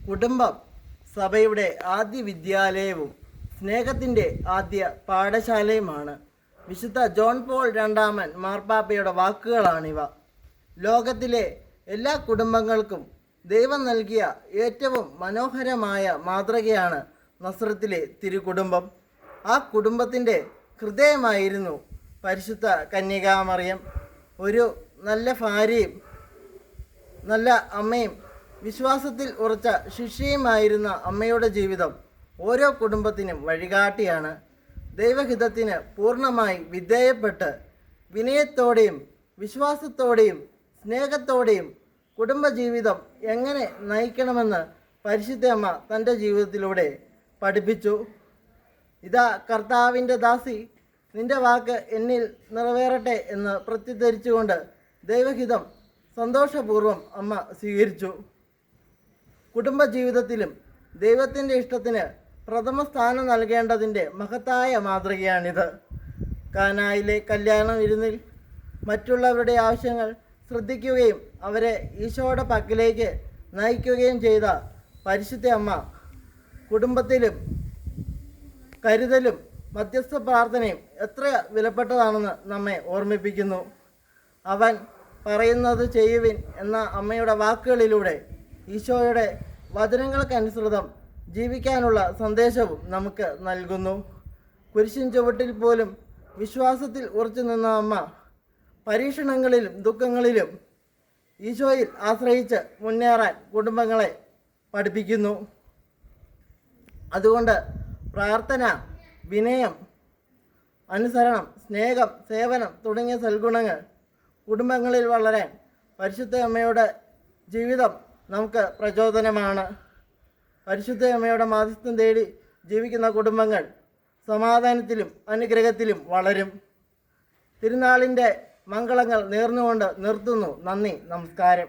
കുടുംബം സഭയുടെ ആദ്യ വിദ്യാലയവും സ്നേഹത്തിൻ്റെ ആദ്യ പാഠശാലയുമാണ്. വിശുദ്ധ ജോൺ പോൾ രണ്ടാമൻ മാർപ്പാപ്പയുടെ വാക്കുകളാണിവ. ലോകത്തിലെ എല്ലാ കുടുംബങ്ങൾക്കും ദൈവം നൽകിയ ഏറ്റവും മനോഹരമായ മാതൃകയാണ് നസ്രത്തിലെ തിരുകുടുംബം. ആ കുടുംബത്തിൻ്റെ ഹൃദയമായിരുന്നു പരിശുദ്ധ കന്യകാമറിയം. ഒരു നല്ല ഭാര്യയും നല്ല അമ്മയും വിശ്വാസത്തിൽ ഉറച്ച ശിഷ്യയുമായിരുന്ന അമ്മയുടെ ജീവിതം ഓരോ കുടുംബത്തിനും വഴികാട്ടിയാണ്. ദൈവഹിതത്തിന് പൂർണ്ണമായി വിധേയപ്പെട്ട് വിനയത്തോടെയും വിശ്വാസത്തോടെയും സ്നേഹത്തോടെയും കുടുംബജീവിതം എങ്ങനെ നയിക്കണമെന്ന് പരിശുദ്ധ അമ്മ തൻ്റെ ജീവിതത്തിലൂടെ പഠിപ്പിച്ചു. ഇതാ കർത്താവിൻ്റെ ദാസി, നിന്റെ വാക്ക് എന്നിൽ നിറവേറട്ടെ എന്ന് പ്രത്യുദ്ധരിച്ചുകൊണ്ട് ദൈവഹിതം സന്തോഷപൂർവ്വം അമ്മ സ്വീകരിച്ചു. കുടുംബജീവിതത്തിലും ദൈവത്തിൻ്റെ ഇഷ്ടത്തിന് പ്രഥമ സ്ഥാനം നൽകേണ്ടതിൻ്റെ മഹത്തായ മാതൃകയാണിത്. കാനായിലെ കല്യാണ വിരുന്നിൽ മറ്റുള്ളവരുടെ ആവശ്യങ്ങൾ ശ്രദ്ധിക്കുകയും അവരെ ഈശോയുടെ പക്കലേക്ക് നയിക്കുകയും ചെയ്ത പരിശുദ്ധ അമ്മ കുടുംബത്തിലും കരുതലും മധ്യസ്ഥ പ്രാർത്ഥനയും എത്ര വിലപ്പെട്ടതാണെന്ന് നമ്മെ ഓർമ്മിപ്പിക്കുന്നു. അവൻ പറയുന്നത് ചെയ്യുവിൻ എന്ന അമ്മയുടെ വാക്കുകളിലൂടെ ഈശോയുടെ വചനങ്ങൾക്കനുസൃതം ജീവിക്കാനുള്ള സന്ദേശവും നമുക്ക് നൽകുന്നു. കുരിശിൻ ചുവട്ടിൽ പോലും വിശ്വാസത്തിൽ ഉറച്ചു നിന്ന അമ്മ പരീക്ഷണങ്ങളിലും ദുഃഖങ്ങളിലും ഈശോയിൽ ആശ്രയിച്ച് മുന്നേറാൻ കുടുംബങ്ങളെ പഠിപ്പിക്കുന്നു. അതുകൊണ്ട് പ്രാർത്ഥന, വിനയം, അനുസരണം, സ്നേഹം, സേവനം തുടങ്ങിയ സൽഗുണങ്ങൾ കുടുംബങ്ങളിൽ വളരാൻ പരിശുദ്ധ അമ്മയുടെ ജീവിതം നമുക്ക് പ്രചോദനമാണ്. പരിശുദ്ധ അമ്മയുടെ മാധ്യസ്ഥം തേടി ജീവിക്കുന്ന കുടുംബങ്ങൾ സമാധാനത്തിലും അനുഗ്രഹത്തിലും വളരും. തിരുനാളിൻ്റെ മംഗളങ്ങൾ നേർന്നുകൊണ്ട് നിർത്തുന്നു. നന്ദി, നമസ്കാരം.